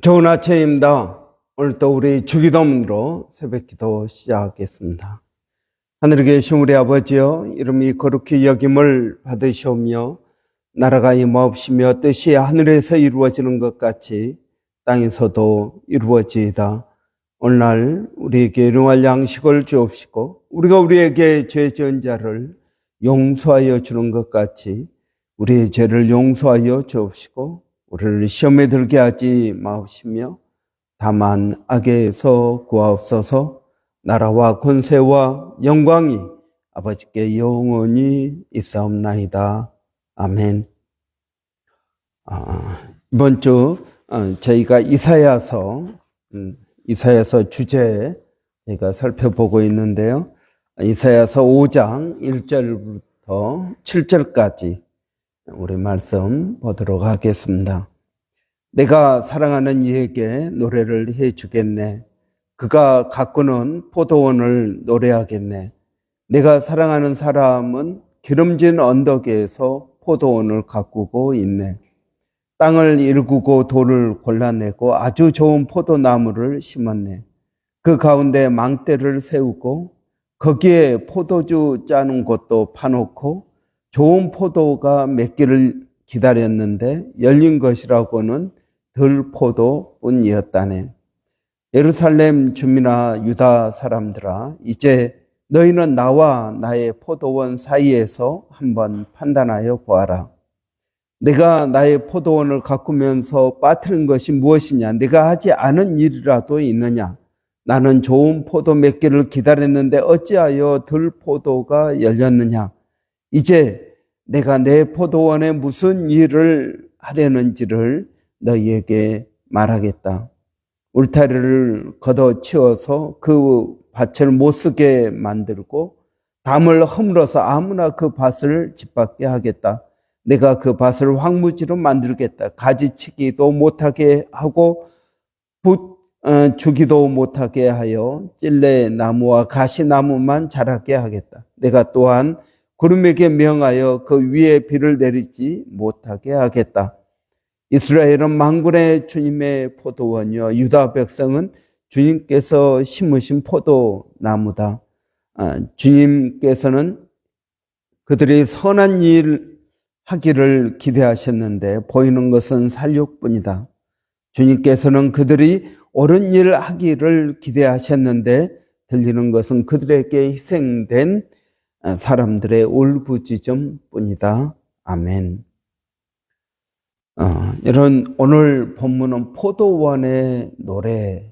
좋은 아침입니다. 오늘 또 우리 주기도문으로 새벽기도 시작하겠습니다. 하늘에 계신 우리 아버지여, 이름이 거룩히 여김을 받으시오며 나라가 임하옵시며 뜻이 하늘에서 이루어지는 것 같이 땅에서도 이루어지이다. 오늘날 우리에게 일용할 양식을 주옵시고 우리가 우리에게 죄 지은 자를 용서하여 주는 것 같이 우리의 죄를 용서하여 주옵시고 우리를 시험에 들게 하지 마옵시며 다만 악에서 구하옵소서. 나라와 권세와 영광이 아버지께 영원히 있사옵나이다. 아멘. 이번 주 저희가 이사야서 주제 저희가 살펴보고 있는데요. 이사야서 5장 1절부터 7절까지 우리 말씀 보도록 하겠습니다. 내가 사랑하는 이에게 노래를 해주겠네. 그가 가꾸는 포도원을 노래하겠네. 내가 사랑하는 사람은 기름진 언덕에서 포도원을 가꾸고 있네. 땅을 일구고 돌을 골라내고 아주 좋은 포도나무를 심었네. 그 가운데 망대를 세우고 거기에 포도주 짜는 곳도 파놓고 좋은 포도가 맺기를 기다렸는데 열린 것이라고는 들포도뿐이었다네. 예루살렘 주민아 유다 사람들아, 이제 너희는 나와 나의 포도원 사이에서 한번 판단하여 보아라. 내가 나의 포도원을 가꾸면서 빠뜨린 것이 무엇이냐? 내가 하지 않은 일이라도 있느냐? 나는 좋은 포도 맺기를 기다렸는데 어찌하여 들포도가 열렸느냐? 이제 내가 내 포도원에 무슨 일을 하려는지를 너희에게 말하겠다. 울타리를 걷어치워서 그 밭을 못 쓰게 만들고 담을 허물어서 아무나 그 밭을 짓밟게 하겠다. 내가 그 밭을 황무지로 만들겠다. 가지치기도 못하게 하고 주기도 못하게 하여 찔레나무와 가시나무만 자라게 하겠다. 내가 또한 구름에게 명하여 그 위에 비를 내리지 못하게 하겠다. 이스라엘은 만군의 주님의 포도원이요 유다 백성은 주님께서 심으신 포도나무다. 주님께서는 그들이 선한 일 하기를 기대하셨는데 보이는 것은 살육뿐이다. 주님께서는 그들이 옳은 일 하기를 기대하셨는데 들리는 것은 그들에게 희생된 사람들의 울부짖음뿐이다. 아멘. 이런 오늘 본문은 포도원의 노래입니다.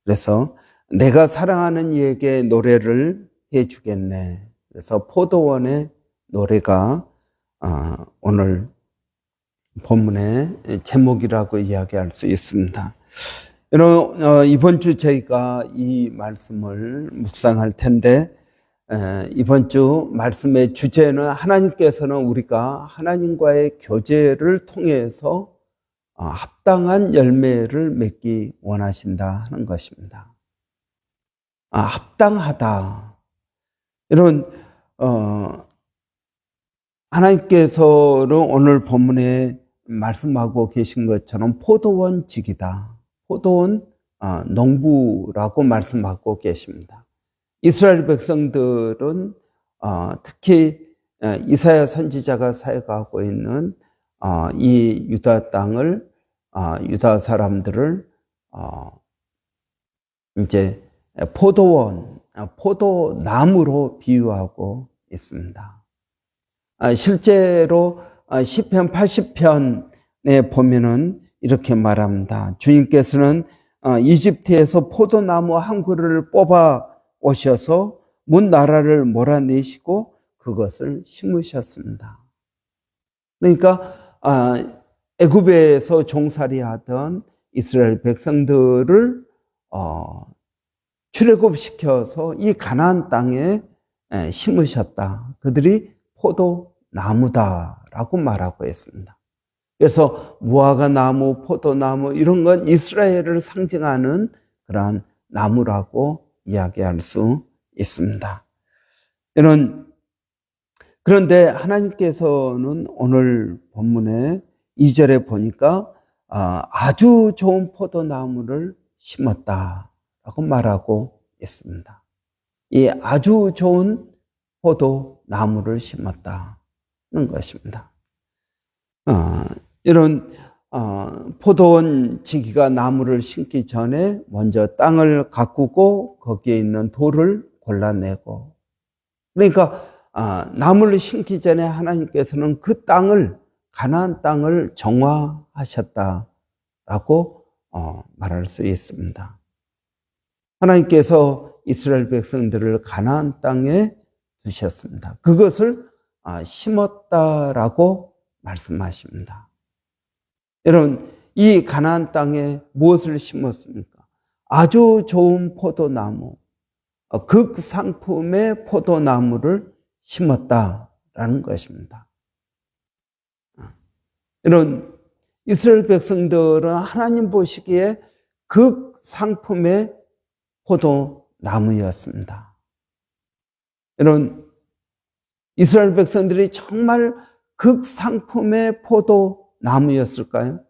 그래서 내가 사랑하는 이에게 노래를 해주겠네. 그래서 포도원의 노래가 오늘 본문의 제목이라고 이야기할 수 있습니다. 이번 주 저희가 이 말씀을 묵상할 텐데 이번 주 말씀의 주제는 하나님께서는 우리가 하나님과의 교제를 통해서 합당한 열매를 맺기 원하신다 하는 것입니다. 합당하다. 이런 하나님께서는 오늘 본문에 말씀하고 계신 것처럼 포도원직이다. 포도원 농부라고 말씀하고 계십니다. 이스라엘 백성들은 특히 이사야 선지자가 사역하고 있는 이 유다 땅을 유다 사람들을 이제 포도원, 포도나무로 비유하고 있습니다. 실제로 시편 80편에 보면은 이렇게 말합니다. 주님께서는 이집트에서 포도나무 한 그루를 뽑아 오셔서 문 나라를 몰아내시고 그것을 심으셨습니다. 그러니까 애굽에서 종살이하던 이스라엘 백성들을 출애굽시켜서 이 가나안 땅에 심으셨다. 그들이 포도나무다라고 말하고 있습니다. 그래서 무화과 나무, 포도나무 이런 건 이스라엘을 상징하는 그러한 나무라고 이야기할 수 있습니다. 그런데 하나님께서는 오늘 본문에 2절에 보니까 아주 좋은 포도나무를 심었다라고 말하고 있습니다. 이 아주 좋은 포도나무를 심었다는 것입니다. 이런 포도원 지기가 나무를 심기 전에 먼저 땅을 가꾸고 거기에 있는 돌을 골라내고, 그러니까 나무를 심기 전에 하나님께서는 그 땅을, 가나안 땅을 정화하셨다라고 말할 수 있습니다. 하나님께서 이스라엘 백성들을 가나안 땅에 두셨습니다. 그것을 심었다라고 말씀하십니다. 여러분, 이 가나안 땅에 무엇을 심었습니까? 아주 좋은 포도나무, 극상품의 포도나무를 심었다라는 것입니다. 이런 이스라엘 백성들은 하나님 보시기에 극상품의 포도나무였습니다. 이런 이스라엘 백성들이 정말 극상품의 포도나무였을까요?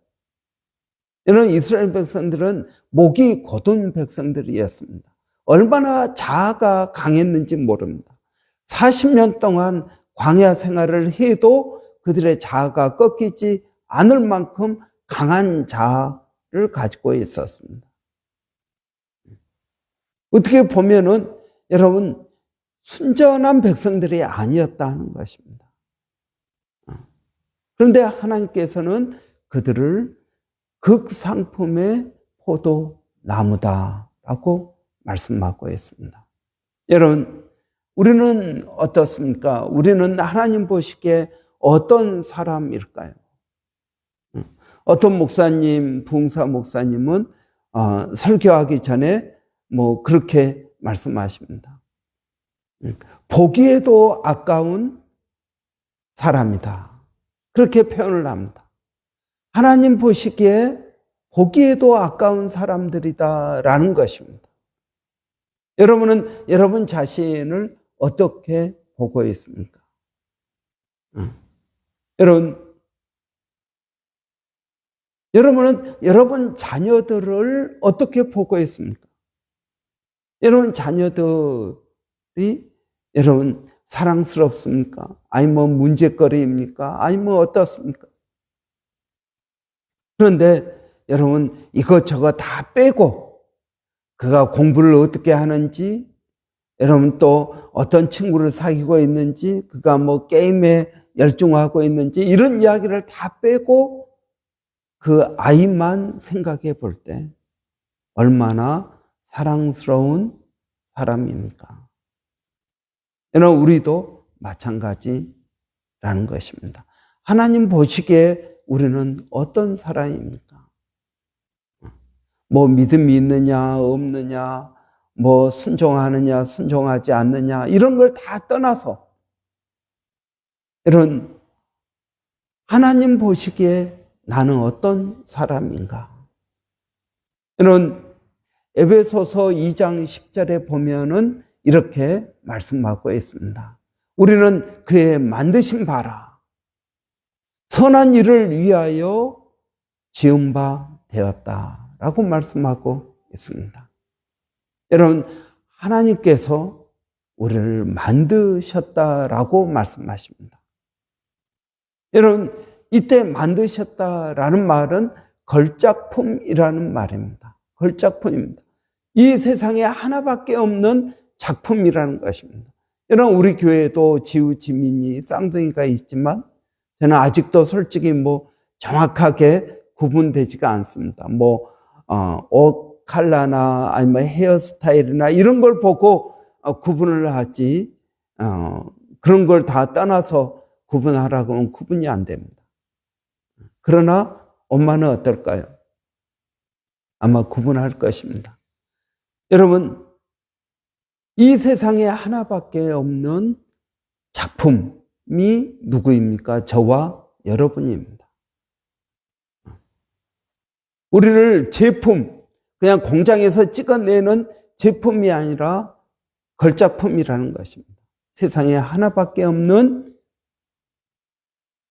이런 이스라엘 백성들은 목이 곧은 백성들이었습니다. 얼마나 자아가 강했는지 모릅니다. 40년 동안 광야 생활을 해도 그들의 자아가 꺾이지 않을 만큼 강한 자아를 가지고 있었습니다. 어떻게 보면은 여러분, 순전한 백성들이 아니었다는 것입니다. 그런데 하나님께서는 그들을 극상품의 포도나무다라고 말씀하고 있습니다. 여러분, 우리는 어떻습니까? 우리는 하나님 보시기에 어떤 사람일까요? 어떤 목사님, 부흥사 목사님은 설교하기 전에 그렇게 말씀하십니다. 보기에도 아까운 사람이다. 그렇게 표현을 합니다. 하나님 보시기에 보기에도 아까운 사람들이다라는 것입니다. 여러분은 여러분 자신을 어떻게 보고 있습니까? 여러분은 여러분 자녀들을 어떻게 보고 있습니까? 여러분 자녀들이 여러분 사랑스럽습니까? 아니면 문제거리입니까? 아니면 어떻습니까? 그런데 여러분 이것저것 다 빼고 그가 공부를 어떻게 하는지, 여러분 또 어떤 친구를 사귀고 있는지, 그가 게임에 열중하고 있는지, 이런 이야기를 다 빼고 그 아이만 생각해 볼 때 얼마나 사랑스러운 사람입니까? 여러분, 우리도 마찬가지라는 것입니다. 하나님 보시기에 우리는 어떤 사람입니까? 믿음이 있느냐 없느냐, 순종하느냐 순종하지 않느냐, 이런 걸 다 떠나서 이런 하나님 보시기에 나는 어떤 사람인가? 이런 에베소서 2장 10절에 보면은 이렇게 말씀하고 있습니다. 우리는 그의 만드신 바라 선한 일을 위하여 지은 바 되었다라고 말씀하고 있습니다. 여러분, 하나님께서 우리를 만드셨다라고 말씀하십니다. 여러분, 이때 만드셨다라는 말은 걸작품이라는 말입니다. 걸작품입니다. 이 세상에 하나밖에 없는 작품이라는 것입니다. 여러분, 우리 교회에도 지우지민이 쌍둥이가 있지만 저는 아직도 솔직히 정확하게 구분되지가 않습니다. 옷 컬러나 아니면 헤어스타일이나 이런 걸 보고 구분을 하지, 그런 걸 다 떠나서 구분하라고 하면 구분이 안 됩니다. 그러나 엄마는 어떨까요? 아마 구분할 것입니다. 여러분, 이 세상에 하나밖에 없는 작품이 누구입니까? 저와 여러분입니다. 우리를 제품, 그냥 공장에서 찍어내는 제품이 아니라 걸작품이라는 것입니다. 세상에 하나밖에 없는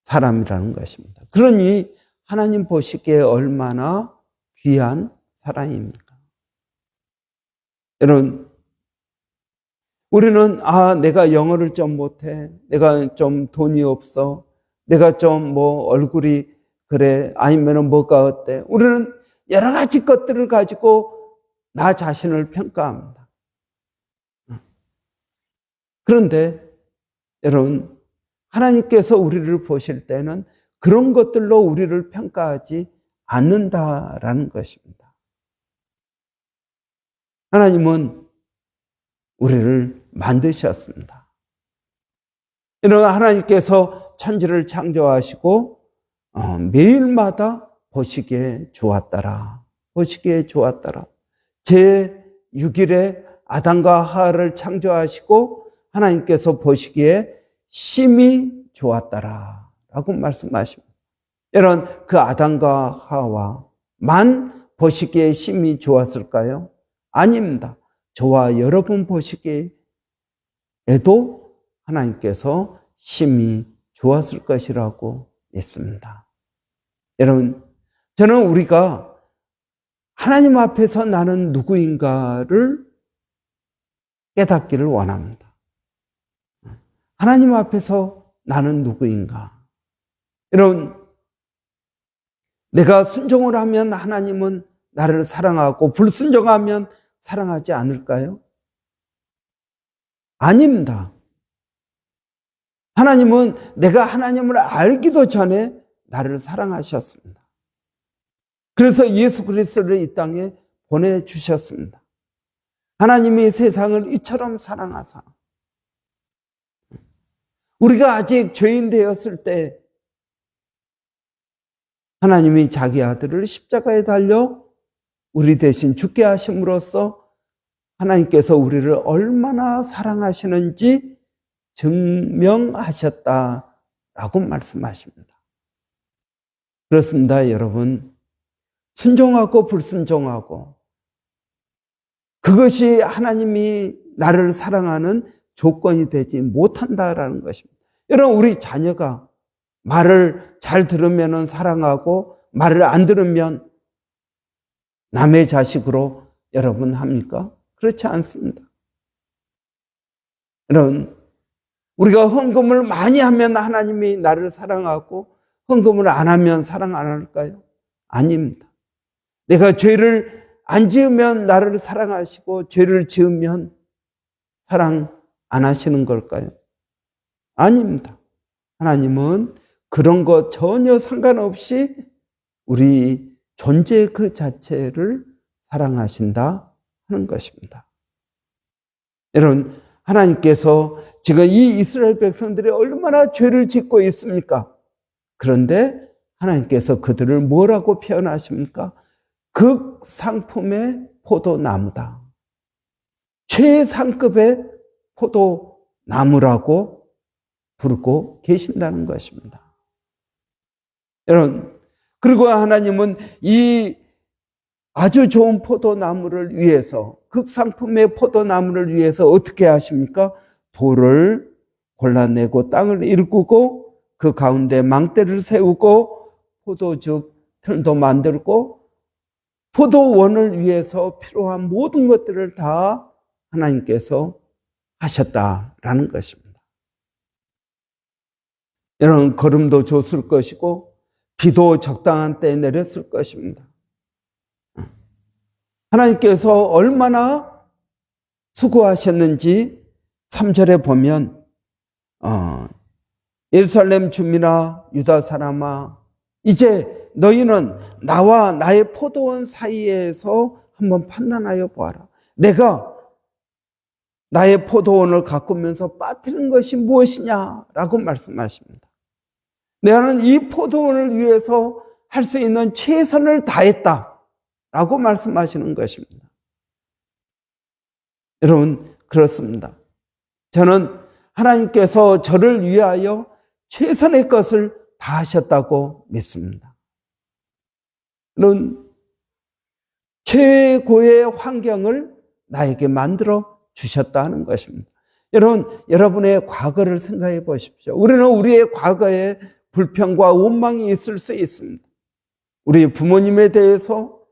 사람이라는 것입니다. 그러니 하나님 보시기에 얼마나 귀한 사람입니까? 여러분, 우리는 내가 영어를 좀 못해, 내가 좀 돈이 없어, 내가 좀 얼굴이 그래, 아니면 뭐가 어때? 우리는 여러 가지 것들을 가지고 나 자신을 평가합니다. 그런데 여러분, 하나님께서 우리를 보실 때는 그런 것들로 우리를 평가하지 않는다라는 것입니다. 하나님은 우리를 만드셨습니다. 이런 하나님께서 천지를 창조하시고 매일마다 보시기에 좋았더라. 보시기에 좋았더라. 제6일에 아담과 하와를 창조하시고 하나님께서 보시기에 심히 좋았더라 라고 말씀하십니다. 여러분, 그 아담과 하와만 보시기에 심히 좋았을까요? 아닙니다. 저와 여러분 보시기에도 하나님께서 심히 좋았을 것이라고 믿습니다. 여러분, 저는 우리가 하나님 앞에서 나는 누구인가를 깨닫기를 원합니다. 하나님 앞에서 나는 누구인가? 여러분, 내가 순종을 하면 하나님은 나를 사랑하고 불순종하면 사랑하지 않을까요? 아닙니다. 하나님은 내가 하나님을 알기도 전에 나를 사랑하셨습니다. 그래서 예수 그리스도를 이 땅에 보내주셨습니다. 하나님이 세상을 이처럼 사랑하사 우리가 아직 죄인 되었을 때 하나님이 자기 아들을 십자가에 달려 우리 대신 죽게 하심으로써 하나님께서 우리를 얼마나 사랑하시는지 증명하셨다라고 말씀하십니다. 그렇습니다, 여러분. 순종하고 불순종하고 그것이 하나님이 나를 사랑하는 조건이 되지 못한다라는 것입니다. 여러분, 우리 자녀가 말을 잘 들으면 사랑하고 말을 안 들으면 남의 자식으로 여러분 합니까? 그렇지 않습니다. 여러분, 우리가 헌금을 많이 하면 하나님이 나를 사랑하고 헌금을 안 하면 사랑 안 할까요? 아닙니다. 내가 죄를 안 지으면 나를 사랑하시고 죄를 지으면 사랑 안 하시는 걸까요? 아닙니다. 하나님은 그런 것 전혀 상관없이 우리 존재 그 자체를 사랑하신다 하는 것입니다. 여러분, 하나님께서 지금 이 이스라엘 백성들이 얼마나 죄를 짓고 있습니까? 그런데 하나님께서 그들을 뭐라고 표현하십니까? 극상품의 포도나무다. 최상급의 포도나무라고 부르고 계신다는 것입니다. 여러분, 그리고 하나님은 이 아주 좋은 포도나무를 위해서, 극상품의 포도나무를 위해서 어떻게 하십니까? 돌을 골라내고 땅을 일구고 그 가운데 망대를 세우고 포도즙 틀도 만들고 포도원을 위해서 필요한 모든 것들을 다 하나님께서 하셨다라는 것입니다. 여러분, 걸음도 줬을 것이고 비도 적당한 때에 내렸을 것입니다. 하나님께서 얼마나 수고하셨는지 3절에 보면 예루살렘 주민아 유다 사람아 이제 너희는 나와 나의 포도원 사이에서 한번 판단하여 보아라. 내가 나의 포도원을 가꾸면서 빠뜨린 것이 무엇이냐라고 말씀하십니다. 나는 이 포도원을 위해서 할 수 있는 최선을 다했다라고 말씀하시는 것입니다. 여러분, 그렇습니다. 저는 하나님께서 저를 위하여 최선의 것을 다 하셨다고 믿습니다. 여러분, 최고의 환경을 나에게 만들어 주셨다는 것입니다. 여러분, 여러분의 과거를 생각해 보십시오. 우리는 우리의 과거에 불평과 원망이 있을 수 있습니다. 우리 부모님에 대해서,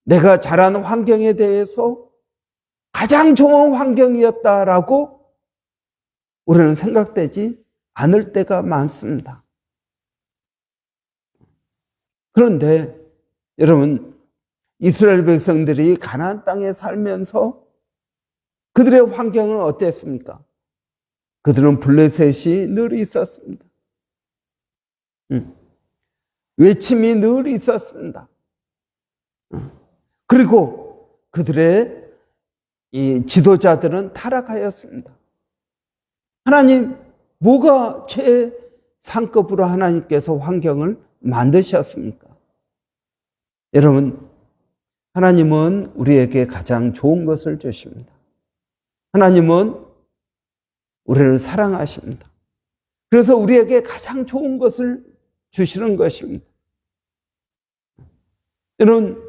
내가 자란 환경에 대해서 가장 좋은 환경이었다라고 우리는 생각되지 않을 때가 많습니다. 그런데 여러분, 이스라엘 백성들이 가나안 땅에 살면서 그들의 환경은 어땠습니까? 그들은 블레셋이 늘 있었습니다. 외침이 늘 있었습니다. 그리고 그들의 이 지도자들은 타락하였습니다. 하나님, 뭐가 최상급으로 하나님께서 환경을 만드셨습니까? 여러분, 하나님은 우리에게 가장 좋은 것을 주십니다. 하나님은 우리를 사랑하십니다. 그래서 우리에게 가장 좋은 것을 주시는 것입니다. 여러분,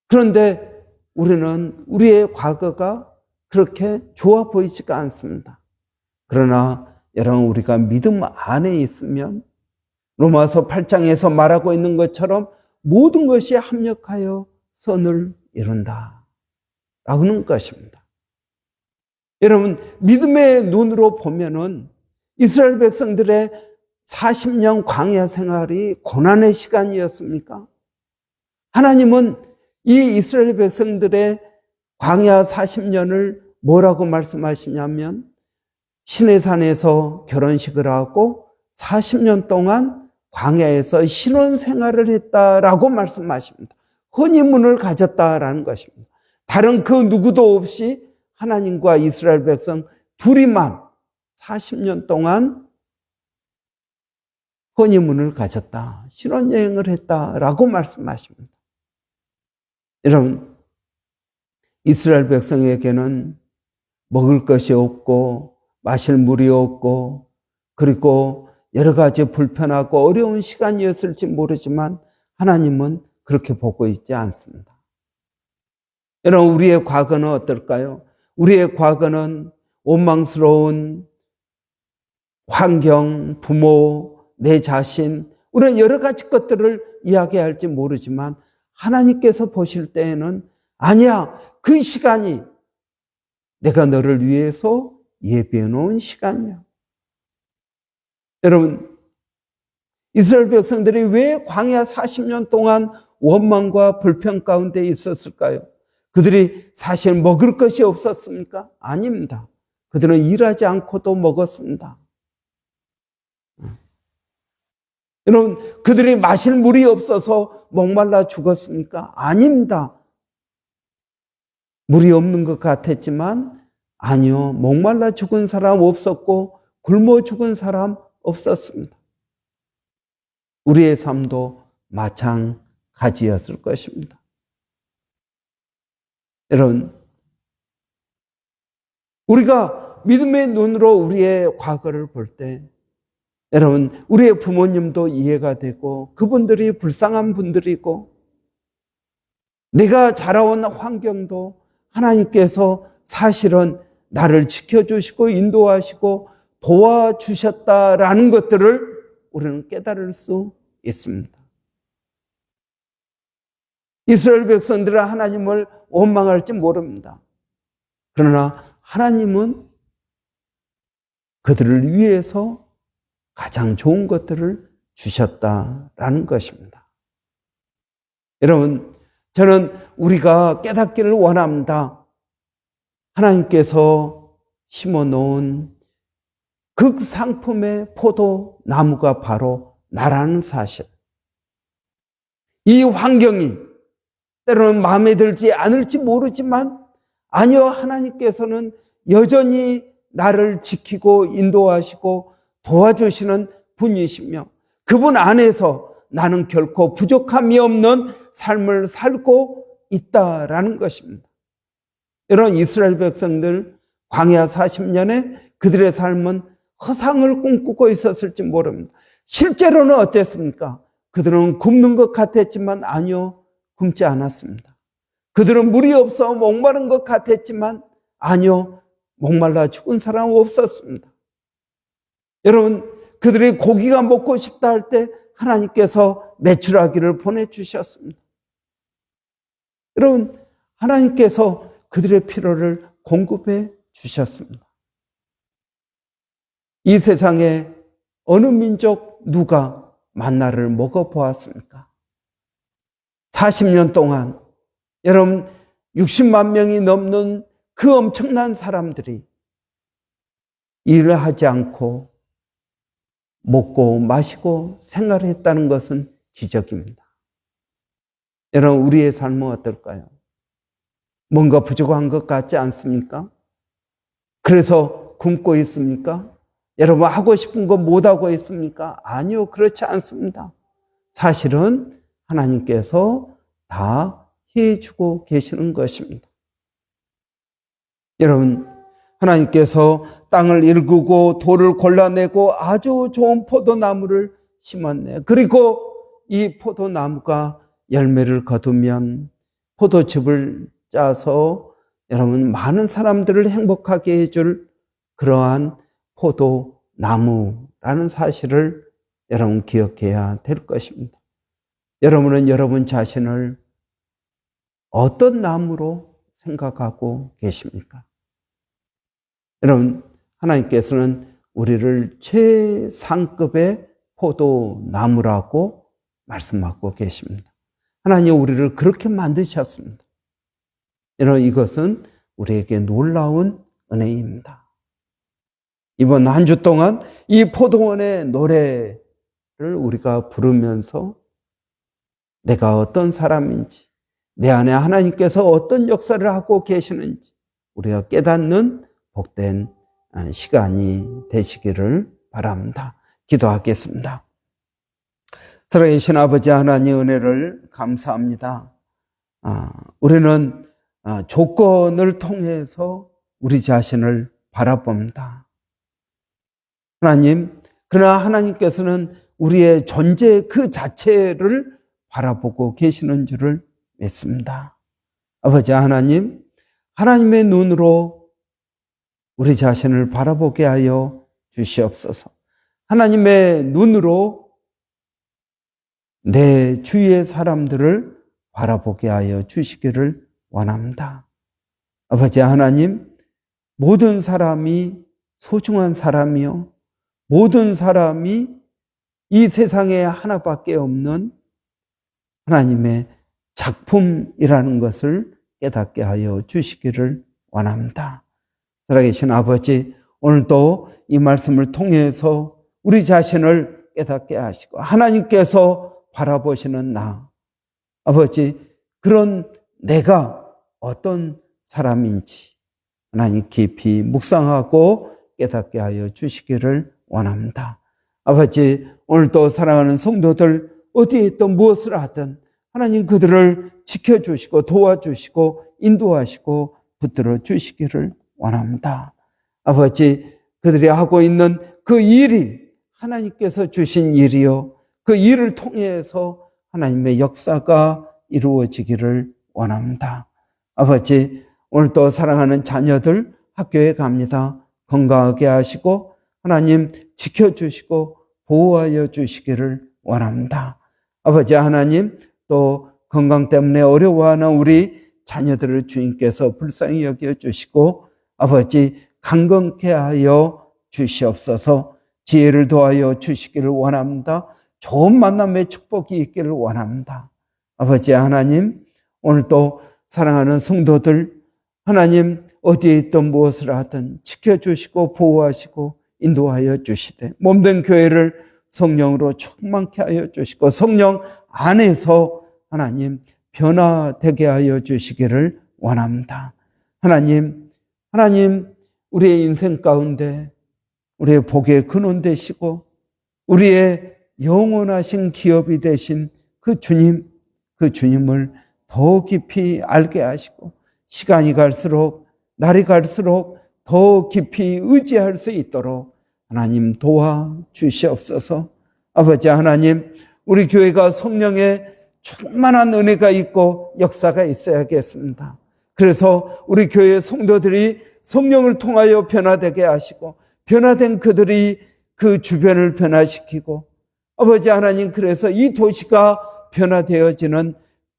그런데 우리는 우리의 과거가 그렇게 좋아 보이지가 않습니다. 그러나 여러분, 우리가 믿음 안에 있으면 로마서 8장에서 말하고 있는 것처럼 모든 것이 합력하여 선을 이룬다 라고는 것입니다. 여러분, 믿음의 눈으로 보면은 이스라엘 백성들의 40년 광야 생활이 고난의 시간이었습니까? 하나님은 이 이스라엘 백성들의 광야 40년을 뭐라고 말씀하시냐면 시내산에서 결혼식을 하고 40년 동안 광야에서 신혼생활을 했다라고 말씀하십니다. 혼인문을 가졌다라는 것입니다. 다른 그 누구도 없이 하나님과 이스라엘 백성 둘이만 40년 동안 혼인문을 가졌다, 신혼여행을 했다라고 말씀하십니다. 여러분, 이스라엘 백성에게는 먹을 것이 없고 마실 물이 없고 그리고 여러 가지 불편하고 어려운 시간이었을지 모르지만 하나님은 그렇게 보고 있지 않습니다. 여러분, 우리의 과거는 어떨까요? 우리의 과거는 원망스러운 환경, 부모, 내 자신, 우리는 여러 가지 것들을 이야기할지 모르지만 하나님께서 보실 때에는 아니야, 그 시간이 내가 너를 위해서 예비해 놓은 시간이야. 여러분, 이스라엘 백성들이 왜 광야 40년 동안 원망과 불평 가운데 있었을까요? 그들이 사실 먹을 것이 없었습니까? 아닙니다. 그들은 일하지 않고도 먹었습니다. 여러분, 그들이 마실 물이 없어서 목말라 죽었습니까? 아닙니다. 물이 없는 것 같았지만 아니요, 목말라 죽은 사람 없었고 굶어 죽은 사람 없었습니다. 우리의 삶도 마찬가지였을 것입니다. 여러분, 우리가 믿음의 눈으로 우리의 과거를 볼 때 여러분, 우리의 부모님도 이해가 되고 그분들이 불쌍한 분들이고 내가 자라온 환경도 하나님께서 사실은 나를 지켜주시고 인도하시고 도와주셨다라는 것들을 우리는 깨달을 수 있습니다. 이스라엘 백성들은 하나님을 원망할지 모릅니다. 그러나 하나님은 그들을 위해서 가장 좋은 것들을 주셨다라는 것입니다. 여러분, 저는 우리가 깨닫기를 원합니다. 하나님께서 심어놓은 극상품의 포도나무가 바로 나라는 사실. 이 환경이 때로는 마음에 들지 않을지 모르지만 아니요, 하나님께서는 여전히 나를 지키고 인도하시고 도와주시는 분이시며 그분 안에서 나는 결코 부족함이 없는 삶을 살고 있다라는 것입니다. 이런 이스라엘 백성들 광야 40년에 그들의 삶은 허상을 꿈꾸고 있었을지 모릅니다. 실제로는 어땠습니까? 그들은 굶는 것 같았지만 아니요, 굶지 않았습니다. 그들은 물이 없어 목마른 것 같았지만 아니요, 목말라 죽은 사람 없었습니다. 여러분, 그들이 고기가 먹고 싶다 할 때 하나님께서 메추라기를 보내주셨습니다. 여러분, 하나님께서 그들의 필요를 공급해 주셨습니다. 이 세상에 어느 민족 누가 만나를 먹어보았습니까? 40년 동안 여러분 60만 명이 넘는 그 엄청난 사람들이 일을 하지 않고 먹고 마시고 생활을 했다는 것은 기적입니다. 여러분, 우리의 삶은 어떨까요? 뭔가 부족한 것 같지 않습니까? 그래서 굶고 있습니까? 여러분, 하고 싶은 거 못하고 있습니까? 아니요, 그렇지 않습니다. 사실은 하나님께서 다 해주고 계시는 것입니다. 여러분, 하나님께서 땅을 일구고 돌을 골라내고 아주 좋은 포도나무를 심었네요. 그리고 이 포도나무가 열매를 거두면 포도즙을 짜서 여러분 많은 사람들을 행복하게 해줄 그러한 포도나무라는 사실을 여러분 기억해야 될 것입니다. 여러분은 여러분 자신을 어떤 나무로 생각하고 계십니까? 여러분, 하나님께서는 우리를 최상급의 포도나무라고 말씀하고 계십니다. 하나님 우리를 그렇게 만드셨습니다. 여러분, 이것은 우리에게 놀라운 은혜입니다. 이번 한 주 동안 이 포도원의 노래를 우리가 부르면서 내가 어떤 사람인지, 내 안에 하나님께서 어떤 역사를 하고 계시는지 우리가 깨닫는 복된 시간이 되시기를 바랍니다. 기도하겠습니다. 살아계신 아버지 하나님 은혜를 감사합니다. 우리는 조건을 통해서 우리 자신을 바라봅니다. 하나님, 그러나 하나님께서는 우리의 존재 그 자체를 바라보고 계시는 줄을 믿습니다. 아버지 하나님, 하나님의 눈으로 우리 자신을 바라보게 하여 주시옵소서. 하나님의 눈으로 내 주위의 사람들을 바라보게 하여 주시기를 원합니다. 아버지 하나님, 모든 사람이 소중한 사람이요, 모든 사람이 이 세상에 하나밖에 없는 하나님의 작품이라는 것을 깨닫게 하여 주시기를 원합니다. 살아계신 아버지, 오늘도 이 말씀을 통해서 우리 자신을 깨닫게 하시고 하나님께서 바라보시는 나, 아버지, 그런 내가 어떤 사람인지 하나님 깊이 묵상하고 깨닫게 하여 주시기를 원합니다. 아버지, 오늘도 사랑하는 성도들 어디에 있든 무엇을 하든 하나님 그들을 지켜주시고 도와주시고 인도하시고 붙들어 주시기를 원합니다. 아버지, 그들이 하고 있는 그 일이 하나님께서 주신 일이요, 그 일을 통해서 하나님의 역사가 이루어지기를 원합니다. 아버지, 오늘도 사랑하는 자녀들 학교에 갑니다. 건강하게 하시고 하나님 지켜주시고 보호하여 주시기를 원합니다. 아버지 하나님, 또 건강 때문에 어려워하는 우리 자녀들을 주님께서 불쌍히 여겨주시고 아버지 강건케 하여 주시옵소서. 지혜를 더하여 주시기를 원합니다. 좋은 만남의 축복이 있기를 원합니다. 아버지 하나님, 오늘도 사랑하는 성도들 하나님 어디에 있든 무엇을 하든 지켜주시고 보호하시고 인도하여 주시되 몸된 교회를 성령으로 충만케 하여 주시고 성령 안에서 하나님 변화되게 하여 주시기를 원합니다. 하나님 우리의 인생 가운데 우리의 복의 근원 되시고 우리의 영원하신 기업이 되신 그 주님을 더 깊이 알게 하시고 시간이 갈수록 날이 갈수록 더 깊이 의지할 수 있도록 하나님 도와주시옵소서. 아버지 하나님, 우리 교회가 성령의 충만한 은혜가 있고 역사가 있어야겠습니다. 그래서 우리 교회 성도들이 성령을 통하여 변화되게 하시고 변화된 그들이 그 주변을 변화시키고 아버지 하나님, 그래서 이 도시가 변화되어지는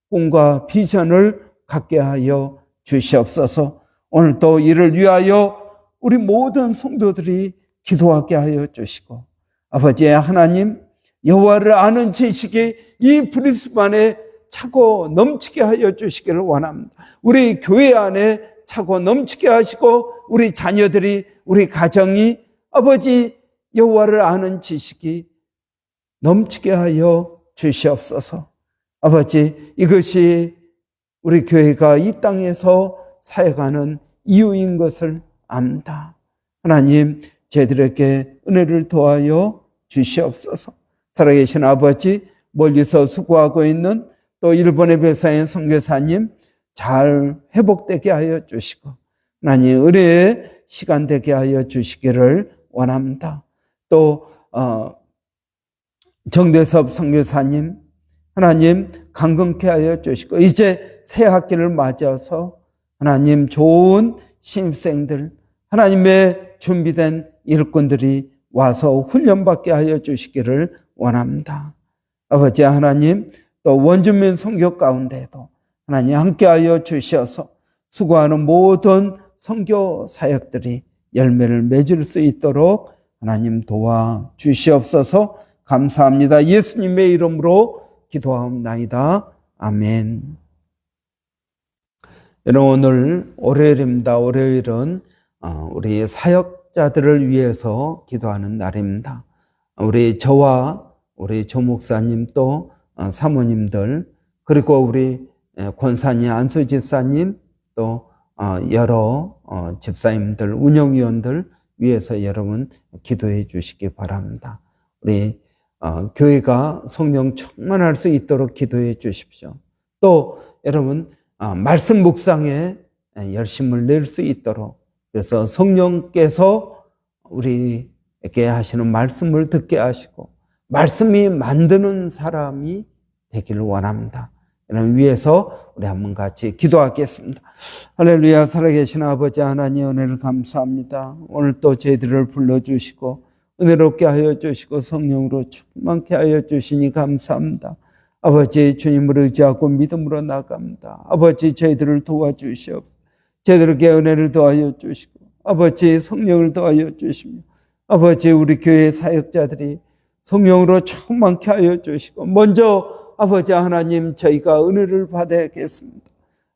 꿈과 비전을 갖게 하여 주시옵소서. 오늘도 이를 위하여 우리 모든 성도들이 기도하게 하여 주시고, 아버지 하나님, 여호와를 아는 지식이 이 브리스반에 차고 넘치게 하여 주시기를 원합니다. 우리 교회 안에 차고 넘치게 하시고, 우리 자녀들이, 우리 가정이 아버지 여호와를 아는 지식이 넘치게 하여 주시옵소서. 아버지, 이것이 우리 교회가 이 땅에서 사역하는 이유인 것을 압니다. 하나님, 저희들에게 은혜를 더하여 주시옵소서. 살아계신 아버지, 멀리서 수고하고 있는 또 일본의 백사인 선교사님 잘 회복되게 하여 주시고, 하나님 은혜의 시간 되게 하여 주시기를 원합니다. 또 정대섭 선교사님, 하나님 강건케 하여 주시고, 이제 새 학기를 맞아서 하나님 좋은 신입생들, 하나님의 준비된 일꾼들이 와서 훈련받게 하여 주시기를 원합니다. 아버지 하나님, 또 원주민 선교 가운데도 하나님 함께하여 주셔서 수고하는 모든 선교 사역들이 열매를 맺을 수 있도록 하나님 도와주시옵소서. 감사합니다. 예수님의 이름으로 기도하옵나이다. 아멘. 여러분, 오늘 월요일입니다. 월요일은 우리 사역자들을 위해서 기도하는 날입니다. 우리 저와 우리 조 목사님, 또 사모님들, 그리고 우리 권사님, 안수 집사님, 또 여러 집사님들, 운영위원들 위해서 여러분 기도해 주시기 바랍니다. 우리 교회가 성령 충만할 수 있도록 기도해 주십시오. 또 여러분 말씀 묵상에 열심을 낼 수 있도록, 그래서 성령께서 우리에게 하시는 말씀을 듣게 하시고 말씀이 만드는 사람이 되기를 원합니다. 여러분 위해서 우리 한번 같이 기도하겠습니다. 할렐루야. 살아계신 아버지 하나님, 은혜를 감사합니다. 오늘 또 저희들을 불러주시고 은혜롭게 하여 주시고 성령으로 충만케 하여 주시니 감사합니다. 아버지, 주님을 의지하고 믿음으로 나갑니다. 아버지, 저희들을 도와주시옵소서. 저희들에게 은혜를 더하여 주시고 아버지 성령을 더하여 주시며, 아버지 우리 교회 사역자들이 성령으로 충만케 하여 주시고, 먼저 아버지 하나님 저희가 은혜를 받아야겠습니다.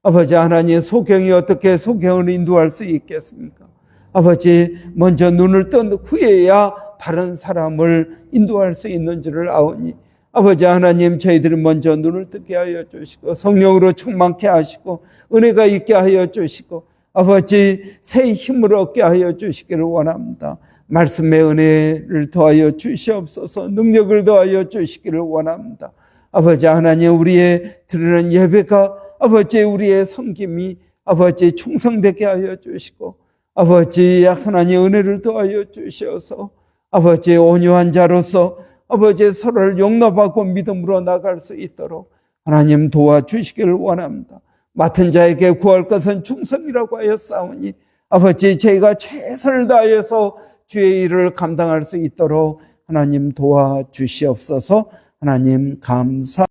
아버지 하나님, 소경이 어떻게 소경을 인도할 수 있겠습니까? 아버지 먼저 눈을 뜬 후에야 다른 사람을 인도할 수 있는 줄을 아오니, 아버지 하나님 저희들이 먼저 눈을 뜨게 하여 주시고 성령으로 충만케 하시고 은혜가 있게 하여 주시고 아버지 새 힘을 얻게 하여 주시기를 원합니다. 말씀의 은혜를 더하여 주시옵소서. 능력을 더하여 주시기를 원합니다. 아버지 하나님, 우리의 드리는 예배가 아버지 우리의 섬김이 아버지 충성되게 하여 주시고, 아버지 하나님 은혜를 더하여 주셔서 아버지 온유한 자로서 아버지 서로를 용납하고 믿음으로 나갈 수 있도록 하나님 도와주시기를 원합니다. 맡은 자에게 구할 것은 충성이라고 하여 싸우니 아버지 저희가 최선을 다해서 주의 일을 감당할 수 있도록 하나님 도와주시옵소서. 하나님 감사